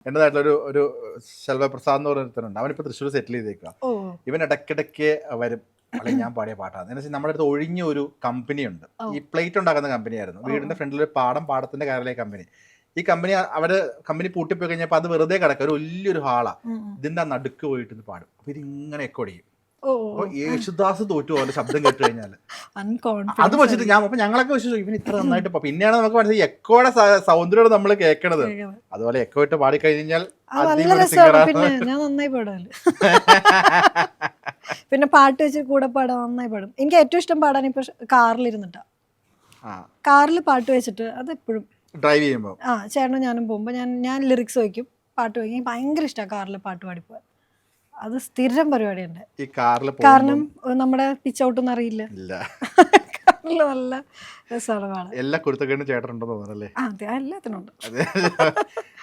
എൻ്റെ നാട്ടിലൊരു ഒരു ശെൽവപ്രസാദ് എന്ന് പറഞ്ഞൊരുത്തനുണ്ട്. അവനിപ്പോൾ തൃശ്ശൂർ സെറ്റിൽ ചെയ്തേക്കുക. ഓ ഇവൻ ഇടയ്ക്കിടയ്ക്ക് വരും. അല്ലെങ്കിൽ ഞാൻ പാടിയ പാട്ടാണ് എന്ന് വെച്ചാൽ നമ്മുടെ അടുത്ത് ഒഴിഞ്ഞ ഒരു കമ്പനി ഉണ്ട്. ഓ ഈ പ്ലേറ്റ് ഉണ്ടാക്കുന്ന കമ്പനിയായിരുന്നു. ഓ വീടിന്റെ ഫ്രണ്ടിൽ ഒരു പാടത്തിന്റെ കയറിലെ കമ്പനി. ഈ കമ്പനി കമ്പനി പൂട്ടിപ്പോയി കഴിഞ്ഞപ്പോൾ അത് വെറുതെ കിടക്കുക. ഒരു വലിയൊരു ഹാളാ. ഇതിന്റെ നടുക്ക് പോയിട്ട് ഇത് പാടും. അപ്പൊ ഇതിങ്ങനെ എക്കോ അടിക്കും. ഓ അപ്പൊ യേശുദാസ് തോറ്റു പോലെ ശബ്ദം കേട്ട് കഴിഞ്ഞാൽ അത് അൺകോൺഫിഡൻസ് വെച്ചിട്ട് അപ്പൊ ഞങ്ങളൊക്കെ വെച്ചു ഇവൻ ഇത്ര നന്നായിട്ട് പിന്നെയാണ് നമുക്ക് മനസ്സിലായി എക്കോയുടെ സൗന്ദര്യം നമ്മൾ കേൾക്കണത്. അതുപോലെ എക്കോ ഇട്ട് പാടിക്കഴിഞ്ഞാൽ നല്ല രസമാണ്. പിന്നെ ഞാൻ നന്നായി പാടാല് പിന്നെ പാട്ട് വെച്ച് കൂടെ പാടാൻ നന്നായി പാടും. എനിക്ക് ഏറ്റവും ഇഷ്ടം പാടാൻ ഇപ്പൊ കാറിലിരുന്നിട്ടാ. കാറിൽ പാട്ട് വെച്ചിട്ട് അത് എപ്പോഴും ഡ്രൈവ് ചെയ്യുമ്പോൾ ചേട്ടനും ഞാനും പോകുമ്പോ ഞാൻ ലിറിക്സ് വയ്ക്കും, പാട്ട് വയ്ക്കും. എനിക്ക് ഭയങ്കര ഇഷ്ടമാണ് കാറിൽ പാട്ട് പാടിപ്പോവാൻ. അത് സ്ഥിരം പരിപാടിയുണ്ട്. ഈ കാറിൽ കാരണം നമ്മുടെ പിച്ച് ഔട്ടൊന്നും അറിയില്ല. ഇല്ല കാറിൽ നല്ല രസമാണ് പാടാൻ. എല്ലാ കുരുത്തക്കേടും ചേട്ടനുണ്ടെന്ന് തോന്നുന്നല്ലേ? അതെ, എല്ലാത്തിനും ഉണ്ട്.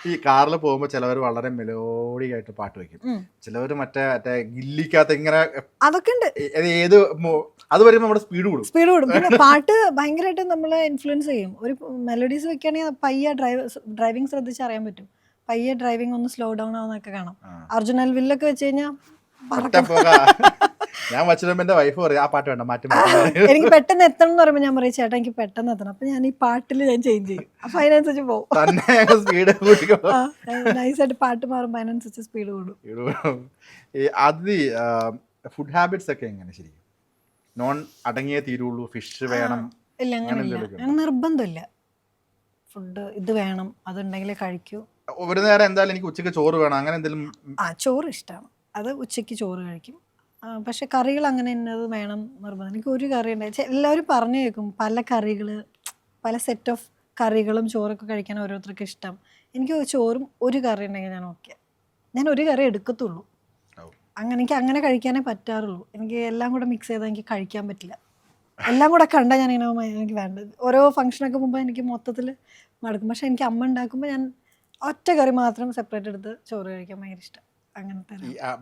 ഈ കാറിൽ പോകുമ്പോൾ ചിലവർ വളരെ മെലോഡിക് ആയിട്ട് പാട്ട് വെക്കും. ചിലവർ മറ്റേ ഗില്ലിക്കകത്ത് ഇങ്ങനെ അതൊക്കെ ഉണ്ട്. ഏത് അത് വരുമ്പോൾ നമ്മുടെ സ്പീഡ് കൂടും. പിന്നെ പാട്ട് ഭയങ്കരമായിട്ട് നമ്മളെ ഇൻഫ്ലുവൻസ് ചെയ്യും. ഒരു മെലഡീസ് വെക്കുകയാണെങ്കിൽ പയ്യെ ഡ്രൈവിംഗ് ശ്രദ്ധിച്ച് അറിയാൻ പറ്റും. പയ്യെ ഡ്രൈവിംഗ് ഒന്ന് സ്ലോ ഡൗൺ ആവുന്നൊക്കെ കാണാം. അർജുനൽ വില്ലൊക്കെ വെച്ച് കഴിഞ്ഞാൽ ഞാൻ വച്ചിടുമ്പോ എന്റെ വൈഫ് പറയും ആ പാട്ട് വേണ്ട മാറ്റി എനിക്ക് പെട്ടെന്ന് എത്തണം എന്ന് പറയുമ്പോൾ ഞാൻ പറയും ചേട്ടാ എനിക്ക് പെട്ടെന്ന് എത്തണം. അപ്പൊ ഞാൻ ഈ പാട്ടിൽ ഞാൻ ചേഞ്ച് ചെയ്യും. അപ്പൊ അതിനനുസരിച്ച് പോകും. സ്പീഡ് നൈസായിട്ട് പാട്ട് മാറുമ്പോ അതിനനുസരിച്ച് സ്പീഡ് കൂടും. അത് ഫുഡ് ഹാബിറ്റ്സ് ഒക്കെ എങ്ങനെ ശരിക്കും? നോൺ അടങ്ങിയേ തീരുള്ളൂ, ഫിഷ് വേണം? ഇല്ല, അങ്ങനെയില്ല. അങ്ങനെ നിർബന്ധമില്ല. ഫുഡ് ഇത് വേണം, അതുണ്ടെങ്കിലേ കഴിക്കൂ. ഒരു നേരം എന്തായാലും എനിക്ക് ഉച്ചയ്ക്ക് ചോറ് വേണം, അങ്ങനെ എന്തെങ്കിലും? ചോറ് ഇഷ്ടമാണ്. അത് ഉച്ചയ്ക്ക് ചോറ് കഴിക്കും. പക്ഷെ കറികൾ അങ്ങനെ ഇന്നത് വേണം നിർബന്ധം. എനിക്ക് ഒരു കറി ഉണ്ടായി എല്ലാവരും പറഞ്ഞു കേൾക്കും, പല കറികൾ, പല സെറ്റ് ഓഫ് കറികളും ചോറൊക്കെ കഴിക്കാൻ ഓരോരുത്തർക്ക് ഇഷ്ടം. എനിക്ക് ചോറും ഒരു കറി ഉണ്ടെങ്കിൽ ഞാൻ ഒരു കറി എടുക്കത്തുള്ളൂ. എനിക്ക് അങ്ങനെ കഴിക്കാനേ പറ്റാറുള്ളൂ. എനിക്ക് എല്ലാം കൂടെ മിക്സ് ചെയ്താൽ എനിക്ക് കഴിക്കാൻ പറ്റില്ല. എല്ലാം കൂടെ കണ്ടാൽ ഞാൻ എനിക്ക് വേണ്ടത്. ഓരോ ഫംഗ്ഷനൊക്കെ മുമ്പ് എനിക്ക് മൊത്തത്തിൽ മടുക്കും. പക്ഷെ എനിക്ക് അമ്മ ഉണ്ടാക്കുമ്പോൾ ഞാൻ ഒറ്റ കറി മാത്രം സെപ്പറേറ്റ് എടുത്ത് ചോറ് കഴിക്കാൻ ഭയങ്കര ഇഷ്ടം. അങ്ങനത്തെ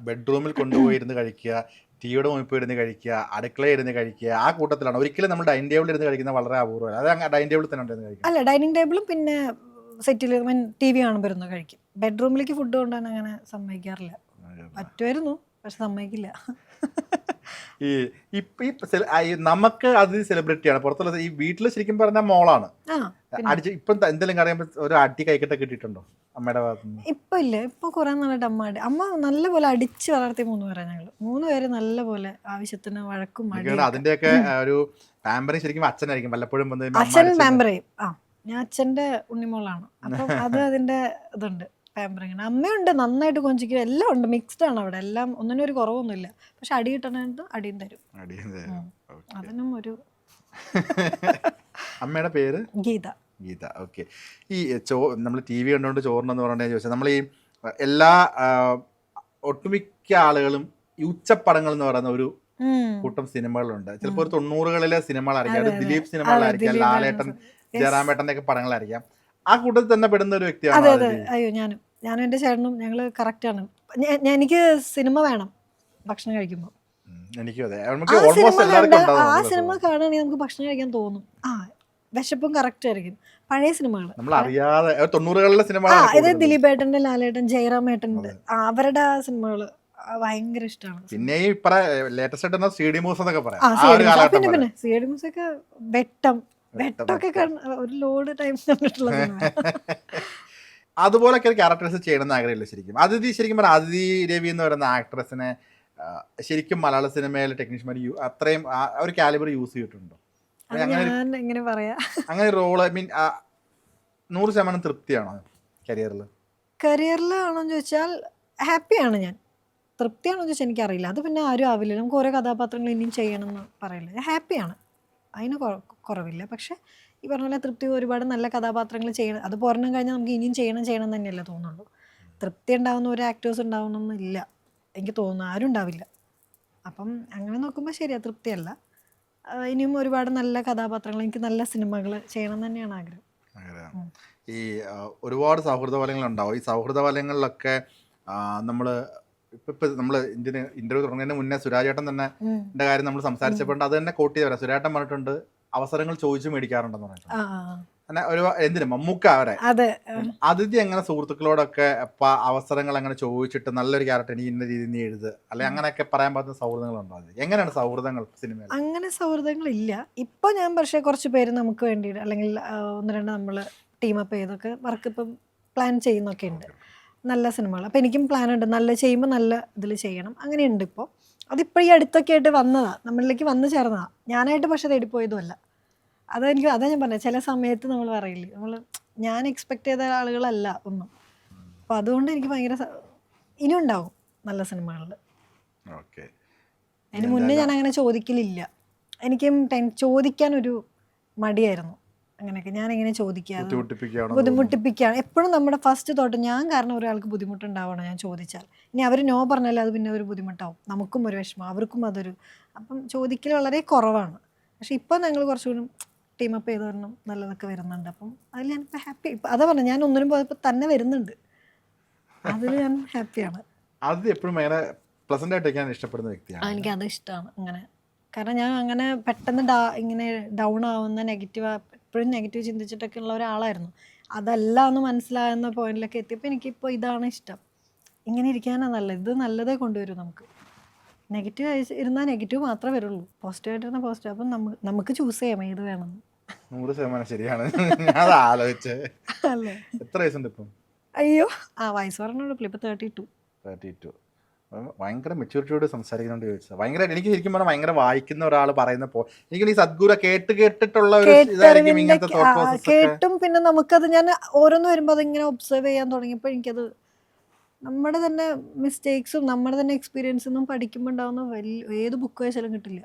ബെഡ്റൂമിൽ കൊണ്ടുപോയിരുന്ന് കഴിക്കുക, ടീയുടെ മുമ്പിൽ പോയിരുന്ന് കഴിക്കുക, അടുക്കളയിൽ ഇരുന്ന് കഴിക്കുക, ആ കൂട്ടത്തിലാണ്. ഒരിക്കലും നമ്മൾ ഡൈനിങ് ടേബിളിൽ ഇരുന്ന് കഴിക്കുന്നത് വളരെ അപൂർവമാണ്. അത് ഡൈനിങ് ടേബിളിൽ തന്നെ ഉണ്ടായിരുന്നു കഴിക്കുക? അല്ല, ഡൈനിങ് ടേബിളും പിന്നെ സെറ്റിൽ ടി വി കാണുമ്പോൾ ഇരുന്ന് കഴിക്കും. ബെഡ്റൂമിലേക്ക് ഫുഡ് കൊണ്ടുപോകാൻ അങ്ങനെ സമ്മതിക്കാറില്ല. പറ്റുമായിരുന്നു, പക്ഷെ സമ്മതിക്കില്ല. നമുക്ക് അത് സെലിബ്രിറ്റിയാണ് പുറത്തുള്ള. ഈ വീട്ടിൽ ശരിക്കും പറഞ്ഞ മോളാണ് അടിച്ച്. ഇപ്പം എന്തെങ്കിലും അറിയുമ്പോൾ ഒരു അടി കൈക്കിട്ടൊക്കെ കിട്ടിയിട്ടുണ്ടോ അമ്മയുടെ ഭാഗത്തുനിന്ന്? ഇപ്പൊ ഇല്ല. ഇപ്പൊ കുറെ നാളായിട്ട് അമ്മ നല്ലപോലെ അടിച്ച് വളർത്തി 3 പേരെ. ഞങ്ങള് 3 പേര് നല്ലപോലെ ആവശ്യത്തിന് വഴക്കും അതിന്റെയൊക്കെ ഒരു പാമ്പറിങ് ശരിക്കും അച്ഛനായിരിക്കും പലപ്പോഴും. അച്ഛൻ പാമ്പർ ചെയ്യും. ഞാൻ അച്ഛന്റെ ഉണ്ണിമോളാണ്. അപ്പം അത് അതിന്റെ ഇതുണ്ട്, പാമ്പറിങ്. അമ്മയുണ്ട്, നന്നായിട്ട് കൊഞ്ചിക്കും, എല്ലാം ഉണ്ട്, മിക്സ്ഡ് ആണ് അവിടെ. എല്ലാം ഒന്നിനും ഒരു കുറവൊന്നുമില്ല. പക്ഷെ അടി കിട്ടണത് അടിയും തരും. അതിനും ഒരു അമ്മയുടെ പേര് ഗീത. ഓക്കെ. ഈ നമ്മൾ ടി വി കണ്ടുകൊണ്ട് ചോറിനെന്ന് പറഞ്ഞാൽ ചോദിച്ചാൽ നമ്മൾ ഈ എല്ലാ ഒട്ടുമിക്ക ആളുകളും ഈ ഉച്ചപ്പടങ്ങൾ എന്ന് പറയുന്ന ഒരു കൂട്ടം സിനിമകളുണ്ട്. ചിലപ്പോൾ ഒരു 90കളിലെ സിനിമകളായിരിക്കാം, അത് ദിലീപ് സിനിമകളായിരിക്കാം, ലാലേട്ടൻ, ജയറാമേട്ടൻ്റെ ഒക്കെ പടങ്ങളായിരിക്കാം. ആ കൂട്ടത്തിൽ തന്നെ പെടുന്ന ഒരു വ്യക്തിയാണ്. അയ്യോ, ഞാനും എൻ്റെ ചേട്ടനും ഞങ്ങൾ കറക്റ്റാണ്. എനിക്ക് സിനിമ വേണം ഭക്ഷണം കഴിക്കുമ്പോൾ. എനിക്കും അതെ. ആ സിനിമ കാണുകയാണെങ്കിൽ നമുക്ക് ഭക്ഷണം കഴിക്കാൻ തോന്നും. വിശപ്പും കറക്റ്റ് ആയിരിക്കും. പഴയ സിനിമകൾ നമ്മൾ അറിയാതെ 90കളിലെ സിനിമ, ഇത് ദിലീപേട്ടൻ്റെ, ലാലേട്ടൻ, ജയറാമേട്ടൻ്റെ അവരുടെ ആ സിനിമകൾ ഭയങ്കര ഇഷ്ടമാണ്. പിന്നെ ലേറ്റസ്റ്റ് സി ഡി മൂസ് എന്നൊക്കെ പറയാം. പിന്നെ സി ഡി മൂസ് ഒക്കെ വെട്ടൊക്കെ ഒരു ലോഡ് ടൈം കണ്ടിട്ടുള്ള അതുപോലൊക്കെ ഒരു ക്യാരക്ടേഴ്സ് ചെയ്യണമെന്ന് ആഗ്രഹമില്ല ശരിക്കും. ശരിക്കും പറഞ്ഞാൽ അതിഥി രവി എന്ന് പറയുന്ന ആക്ട്രസിനെ ശരിക്കും മലയാള സിനിമയിലെ ടെക്നീഷ്യന്മാർ അത്രയും ഒരു കാലിബർ യൂസ് ചെയ്തിട്ടുണ്ടോ? അങ്ങനെ റോള് ഐ മീൻ 100% തൃപ്തിയാണോ കരിയറിലാണോന്ന് ചോദിച്ചാൽ ഹാപ്പിയാണ് ഞാൻ. തൃപ്തിയാണോന്ന് ചോദിച്ചാൽ എനിക്കറിയില്ല. അത് പിന്നെ ആരും ആവില്ല. നമുക്ക് ഓരോ കഥാപാത്രങ്ങൾ ഇനിയും ചെയ്യണമെന്ന് പറയില്ല. ഞാൻ ഹാപ്പിയാണ്, അതിന് കുറവില്ല. പക്ഷെ ഈ പറഞ്ഞ പോലെ തൃപ്തി ഒരുപാട് നല്ല കഥാപാത്രങ്ങൾ ചെയ്യണം, അത് പോരണം കഴിഞ്ഞാൽ നമുക്ക് ഇനിയും ചെയ്യണം തന്നെയല്ലേ തോന്നുള്ളൂ. തൃപ്തി ഉണ്ടാവുന്ന ഒരു ആക്ടേഴ്സ് ഉണ്ടാവണമെന്നില്ല എനിക്ക് തോന്നുന്നു, ആരും ഉണ്ടാവില്ല. അപ്പം അങ്ങനെ നോക്കുമ്പോൾ ശരിയാ, തൃപ്തിയല്ല. ഇനിയും ഒരുപാട് നല്ല കഥാപാത്രങ്ങൾ, എനിക്ക് നല്ല സിനിമകൾ ചെയ്യണം തന്നെയാണ് ആഗ്രഹം. ഈ ഒരുപാട് സൗഹൃദ വലയങ്ങളുണ്ടാവും. ഈ സൗഹൃദ വലയങ്ങളിലൊക്കെ നമ്മൾ ഇന്റർവ്യൂ തുടങ്ങുന്നതിന് മുന്നേ സുരാജേട്ടൻ തന്നെ എന്റെ കാര്യം നമ്മൾ സംസാരിച്ചപ്പോൾ അത് തന്നെ കോട്ട് ചെയ്ത് വരാം. സുരാജേട്ടൻ പറഞ്ഞിട്ടുണ്ട് അവസരങ്ങൾ ചോദിച്ചു മേടിക്കാറുണ്ടെന്ന് പറഞ്ഞിട്ടുണ്ട്. ഒരു എന്തിനും മമ്മൂക്ക അവരെ അതെ. അതിഥി അങ്ങനെ സുഹൃത്തുക്കളോടൊക്കെ അവസരങ്ങൾ അങ്ങനെ ചോദിച്ചിട്ട് നല്ലൊരു ക്യാരക്ടർ എനിക്ക് ഇന്ന രീതിയിൽ നീ എഴുത് അല്ലെ അങ്ങനെയൊക്കെ പറയാൻ പറ്റുന്ന സൗഹൃദങ്ങളുണ്ടോ? അത് എങ്ങനെയാണ് സൗഹൃദങ്ങൾ സിനിമയിൽ? അങ്ങനെ സൗഹൃദങ്ങളില്ല. ഇപ്പൊ ഞാൻ പക്ഷേ കുറച്ച് പേര് നമുക്ക് വേണ്ടിയിട്ട് അല്ലെങ്കിൽ ഒന്ന് രണ്ട് നമ്മൾ ടീമപ്പ് ചെയ്തൊക്കെ വർക്ക് ഇപ്പം പ്ലാൻ ചെയ്യുന്നൊക്കെ ഉണ്ട്, നല്ല സിനിമകൾ. അപ്പോൾ എനിക്കും പ്ലാൻ ഉണ്ട്, നല്ല ചെയ്യുമ്പോൾ നല്ല ഇതിൽ ചെയ്യണം, അങ്ങനെയുണ്ട് ഇപ്പോൾ. അതിപ്പോൾ ഈ അടുത്തൊക്കെ ആയിട്ട് വന്നതാണ്, നമ്മളിലേക്ക് വന്നു ചേർന്നതാണ്. ഞാനായിട്ട് പക്ഷേ തേടിപ്പോയതുമല്ല. അതാ ഞാൻ പറഞ്ഞത്, ചില സമയത്ത് നമ്മൾ പറയില്ലേ, ഞാൻ എക്സ്പെക്ട് ചെയ്ത ആളുകളല്ല ഒന്നും. അപ്പോൾ അതുകൊണ്ട് എനിക്ക് ഭയങ്കര ഇനിയും ഉണ്ടാവും നല്ല സിനിമകളിൽ. ഓക്കെ. അതിന് മുന്നേ ഞാൻ അങ്ങനെ ചോദിക്കലില്ല. എനിക്കും ചോദിക്കാനൊരു മടിയായിരുന്നു. അങ്ങനെയൊക്കെ ഞാൻ എങ്ങനെ ചോദിക്കാതെ ബുദ്ധിമുട്ടിപ്പിക്കുകയാണ് എപ്പോഴും. നമ്മുടെ ഫസ്റ്റ് തോട്ട് ഞാൻ കാരണം ഒരാൾക്ക് ബുദ്ധിമുട്ടുണ്ടാവണം ഞാൻ ചോദിച്ചാൽ. ഇനി അവർ നോ പറഞ്ഞാൽ അത് പിന്നെ ഒരു ബുദ്ധിമുട്ടാവും, നമുക്കും ഒരു വിഷമം, അവർക്കും അതൊരു. അപ്പം ചോദിക്കൽ വളരെ കുറവാണ്. പക്ഷെ ഇപ്പോൾ ഞങ്ങൾ കുറച്ചുകൂടി ടീമപ്പ് ചെയ്ത് വരണം, നല്ലതൊക്കെ വരുന്നുണ്ട്. അപ്പം അതിൽ ഞാനിപ്പോൾ ഹാപ്പി. അതാ പറഞ്ഞത്, ഞാൻ ഒന്നിനും പോയപ്പോൾ തന്നെ വരുന്നുണ്ട്, അതിൽ ഞാൻ ഹാപ്പിയാണ്. അത് എപ്പോഴും ഭയങ്കര പ്ലസന്റ് ആയിട്ടൊക്കെയാണ് ഇഷ്ടപ്പെടുന്ന വ്യക്തിയാണ്. എനിക്കത് ഇഷ്ടമാണ് അങ്ങനെ. കാരണം ഞാൻ അങ്ങനെ പെട്ടെന്ന് ഇങ്ങനെ ഡൗൺ ആവുന്ന നെഗറ്റീവ്, എപ്പോഴും നെഗറ്റീവ് ചിന്തിച്ചിട്ടൊക്കെ ഉള്ള ഒരാളായിരുന്നു. അതല്ല എന്ന് മനസ്സിലാകുന്ന പോയിന്റിലൊക്കെ എത്തിയപ്പോൾ എനിക്കിപ്പോൾ ഇതാണ് ഇഷ്ടം. ഇങ്ങനെ ഇരിക്കാനാണ് നല്ലത്, ഇത് നല്ലതേ കൊണ്ടുവരും നമുക്ക്. നെഗറ്റീവ് ഇരുന്നാൽ നെഗറ്റീവ് മാത്രമേ വരുള്ളൂ, പോസിറ്റീവായിട്ടിരുന്നാൽ പോസിറ്റീവ്. അപ്പം നമുക്ക് ചൂസ് ചെയ്യാം ഏത് വേണമെന്ന്. 100% ശരിയാണ്. ഞാൻ ആലോചിച്ചേ. അല്ലേ? എത്ര വയസ്സുണ്ട് ഇപ്പം? അയ്യോ, വയസ്സ് പറഞ്ഞോളൂ, ഇപ്പം 32. ഭയങ്കര മെച്യൂരിറ്റിയോട് സംസാരിക്കുന്നോണ്ട് ചോദിച്ചത്. ഭയങ്കര എനിക്ക് ശരിക്കും പറഞ്ഞാൽ ഭയങ്കര വായിക്കുന്ന ഒരാൾ പറയുന്നപ്പോ എനിക്ക് ഈ സദ്ഗുരു കേട്ടിട്ടുള്ള ഒരു ഇതായിരിക്കും ഇങ്ങനത്തെ തോട്ട് പ്രോസസ് കേട്ടും. പിന്നെ നമുക്കത് ഞാൻ ഓരോന്ന് വരുമ്പോൾ അതിങ്ങനെ ഒബ്സർവ് ചെയ്യാൻ തുടങ്ങിയപ്പോൾ എനിക്കത് നമ്മുടെ തന്നെ മിസ്റ്റേക്സും നമ്മുടെ തന്നെ എക്സ്പീരിയൻസിൽ നിന്നും പഠിക്കുമ്പോൾ ഉണ്ടാവുന്ന ഏത് ബുക്ക് വായിച്ചാലും കിട്ടില്ല.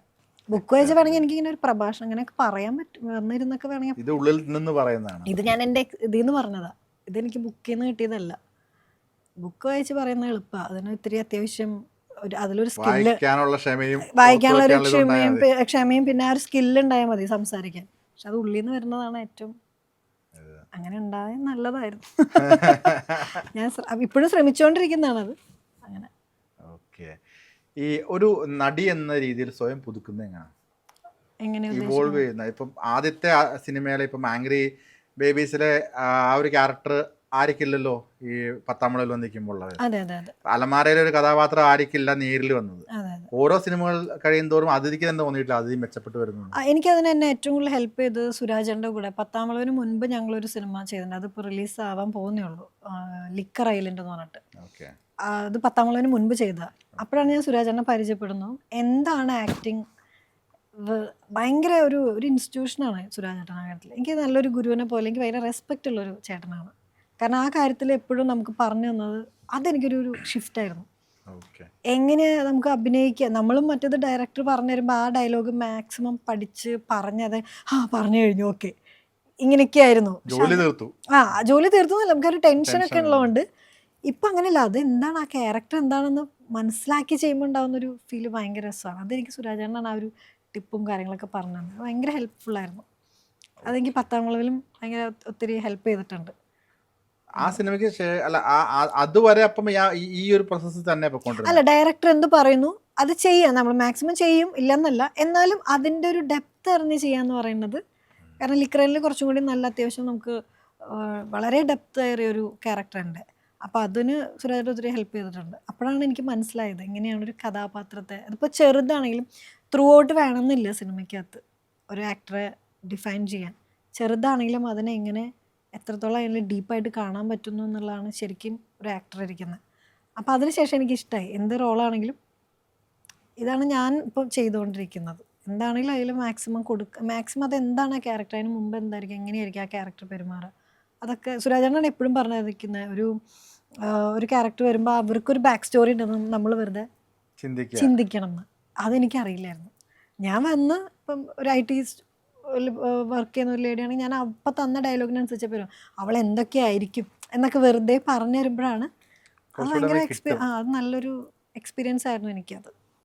ബുക്ക് വായിച്ച് വേണമെങ്കിൽ എനിക്കിങ്ങനെ ഒരു പ്രഭാഷണം അങ്ങനെയൊക്കെ പറയാൻ പറ്റും, വന്നിരുന്നൊക്കെ വേണമെങ്കിൽ. ഇത് ഉള്ളിൽ നിന്ന് പറയുന്നതാണ്. ഇത് ഞാൻ എൻ്റെ ഇതിൽ നിന്ന് പറഞ്ഞതാ, ഇതെനിക്ക് ബുക്കിൽ നിന്ന് കിട്ടിയതല്ല. ബുക്ക് വായിച്ച് പറയുന്നത് എളുപ്പമാണ്, അതിന് ഇത്തിരി അത്യാവശ്യം അതിലൊരു സ്കില്ല്, വായിക്കാനുള്ള ഒരു ക്ഷമയും പിന്നെ ആ ഒരു സ്കില്ല് ഉണ്ടായാൽ മതി സംസാരിക്കാൻ. പക്ഷെ അത് ഉള്ളിൽ നിന്ന് വരുന്നതാണ് ഏറ്റവും. അങ്ങനെ ഉണ്ടായ നല്ലതായിരുന്നു. ഞാൻ ഇപ്പോഴും ശ്രമിച്ചുകൊണ്ടിരിക്കുന്നതാണത്. അങ്ങനെ. ഓക്കെ. ഈ ഒരു നടി എന്ന രീതിയിൽ സ്വയം പുതുക്കുന്നത് എങ്ങനെ ഇവോൾവ് ചെയ്യുന്നത്? ഇപ്പം ആദ്യത്തെ സിനിമയിലെ ഇപ്പം ആംഗ്രി ബേബീസിലെ ആ ഒരു ക്യാരക്ടർ ആരിക്കില്ലല്ലോ ഈ 10-ാം വിളയിൽ വന്നിരിക്കുമ്പോൾ ഉള്ളത്. അലമാരയിലെ ഒരു കഥാപാത്രം ആരിക്കില്ല നേരിൽ വന്നത്. ഓരോ സിനിമകൾ കഴിയുന്തോറും അതിഥിക്ക് തന്നെ തോന്നിയിട്ടില്ല അതിഥി മെച്ചപ്പെട്ട് വരുന്നു. എനിക്കതിന് എന്നെ ഏറ്റവും കൂടുതൽ ഹെൽപ്പ് ചെയ്തത് സുരാജന്റെ കൂടെ 10-ാം വിളവിന് മുൻപ് ഞങ്ങളൊരു സിനിമ ചെയ്തിട്ടുണ്ട്, അതിപ്പോൾ റിലീസ് ആവാൻ പോകുന്നേ ഉള്ളൂ, ലിക്കർ ഐലൻഡ് എന്ന് പറഞ്ഞിട്ട്. അത് 10-ാം വിളവിന് മുൻപ് ചെയ്തതാണ്. അപ്പോഴാണ് ഞാൻ സുരാജനെ പരിചയപ്പെടുന്നു. എന്താണ് ആക്ടിങ്, ഭയങ്കര ഒരു ഇൻസ്റ്റിറ്റ്യൂഷനാണ് സുരാജേട്ടൻ ആ കാര്യത്തിൽ. എനിക്ക് നല്ലൊരു ഗുരുവിനെ പോലെ എനിക്ക് ഭയങ്കര റെസ്പെക്റ്റ് ഉള്ളൊരു ചേട്ടനാണ്. കാരണം ആ കാര്യത്തിൽ എപ്പോഴും നമുക്ക് പറഞ്ഞു തന്നത് അതെനിക്കൊരു ഷിഫ്റ്റായിരുന്നു. എങ്ങനെ നമുക്ക് അഭിനയിക്കാം, നമ്മളും മറ്റേത് ഡയറക്ടർ പറഞ്ഞു തരുമ്പോൾ ആ ഡയലോഗ് മാക്സിമം പഠിച്ച് പറഞ്ഞത് പറഞ്ഞു കഴിഞ്ഞു, ഓക്കെ ഇങ്ങനെയൊക്കെ ആയിരുന്നു. ജോലി തീർത്തു എന്നല്ല, നമുക്കൊരു ടെൻഷനൊക്കെ ഉള്ളതുകൊണ്ട്. ഇപ്പം അങ്ങനെയല്ല, അത് എന്താണ് ആ ക്യാരക്ടർ എന്താണെന്ന് മനസ്സിലാക്കി ചെയ്യുമ്പോൾ ഉണ്ടാകുന്നൊരു ഫീല് ഭയങ്കര രസമാണ്. അതെനിക്ക് സുരാജേട്ടനാണ് ആ ഒരു ടിപ്പും കാര്യങ്ങളൊക്കെ പറഞ്ഞു തന്നത്, ഭയങ്കര ഹെൽപ്ഫുള്ളായിരുന്നു. അതെനിക്ക് 10-ാം വിളവിലും ഭയങ്കര ഒത്തിരി ഹെൽപ്പ് ചെയ്തിട്ടുണ്ട്. ആ സിനിമയ്ക്ക് അല്ല അതുവരെ അപ്പം ഈ ഒരു പ്രോസസ്സ് തന്നെ അല്ല, ഡയറക്ടർ എന്ത് പറയുന്നു അത് ചെയ്യാം, നമ്മൾ മാക്സിമം ചെയ്യും, ഇല്ലെന്നല്ല. എന്നാലും അതിൻ്റെ ഒരു ഡെപ്ത് അറിഞ്ഞ് ചെയ്യാന്ന് പറയുന്നത്, കാരണം ലിക്രയിൽ കുറച്ചും കൂടി നല്ല അത്യാവശ്യം നമുക്ക് വളരെ ഡെപ്ത് ഏറിയ ഒരു ക്യാരക്ടറുണ്ട്. അപ്പോൾ അതിന് സുരാജ് ഒത്തിരി ഹെൽപ്പ് ചെയ്തിട്ടുണ്ട്. അപ്പോഴാണ് എനിക്ക് മനസ്സിലായത് എങ്ങനെയാണ് ഒരു കഥാപാത്രത്തെ, അതിപ്പോൾ ചെറുതാണെങ്കിലും ത്രൂ ഔട്ട് വേണമെന്നില്ല സിനിമയ്ക്കകത്ത് ഒരു ആക്ടറെ ഡിഫൈൻ ചെയ്യാൻ. ചെറുതാണെങ്കിലും അതിനെ എങ്ങനെ എത്രത്തോളം അതിൽ ഡീപ്പായിട്ട് കാണാൻ പറ്റുന്നു എന്നുള്ളതാണ് ശരിക്കും ഒരു ആക്ടർ ഇരിക്കുന്നത്. അപ്പോൾ അതിനുശേഷം എനിക്കിഷ്ടമായി. എന്ത് റോളാണെങ്കിലും ഇതാണ് ഞാൻ ഇപ്പോൾ ചെയ്തുകൊണ്ടിരിക്കുന്നത്, എന്താണെങ്കിലും അതിൽ മാക്സിമം മാക്സിമം അതെന്താണ് ആ ക്യാരക്ടർ, അതിന് മുമ്പ് എന്തായിരിക്കും, എങ്ങനെയായിരിക്കും ആ ക്യാരക്ടർ പെരുമാറുക, അതൊക്കെ സുരാജേട്ടനാണ് എപ്പോഴും പറഞ്ഞിരിക്കുന്നത്. ഒരു ക്യാരക്ടർ വരുമ്പോൾ അവർക്കൊരു ബാക്ക് സ്റ്റോറി ഉണ്ടെന്ന് നമ്മൾ വെറുതെ ചിന്തിക്കണം എന്ന്. അതെനിക്കറിയില്ലായിരുന്നു. ഞാൻ വന്ന് ഇപ്പം ഒരു IT വർക്ക് ചെയ്യുന്ന ഒരു ലേഡിയാണെങ്കിൽ ഞാൻ അപ്പം തന്ന ഡയലോഗിനനുസരിച്ച് വരും അവൾ എന്തൊക്കെയായിരിക്കും എന്നൊക്കെ വെറുതെ പറഞ്ഞു തരുമ്പോഴാണ് അത് ഭയങ്കര അത് നല്ലൊരു എക്സ്പീരിയൻസ് ആയിരുന്നു എനിക്കത്.